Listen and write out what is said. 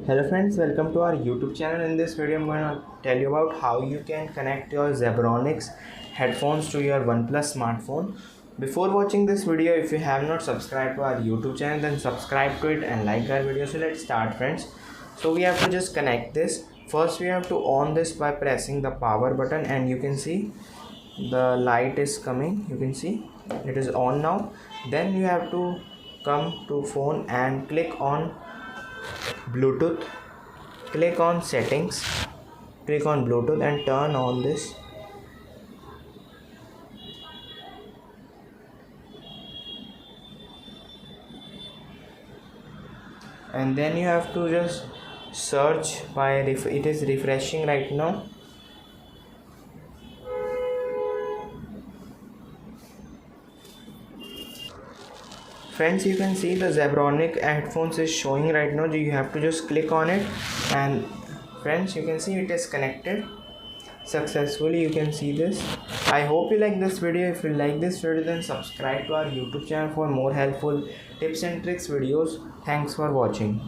Hello friends, welcome to our YouTube channel. In this video I'm going to tell you about how you can connect your zebronics headphones to your OnePlus smartphone. Before watching this video, if you have not subscribed to our YouTube channel, then subscribe to it and like our video. So let's start friends. So we have to just connect this. First we have to on this by pressing the power button, and you can see the light is coming. You can see it is on now. Then you have to come to phone and click on Bluetooth, click on settings, click on Bluetooth and turn on this. And then you have to just search by it is refreshing right now. Friends, you can see the zebronic headphones is showing right now. You have to just click on it, and friends, you can see it is connected successfully. You can see this. I hope you like this video. If you like this video, then subscribe to our YouTube channel for more helpful tips and tricks videos. Thanks for watching.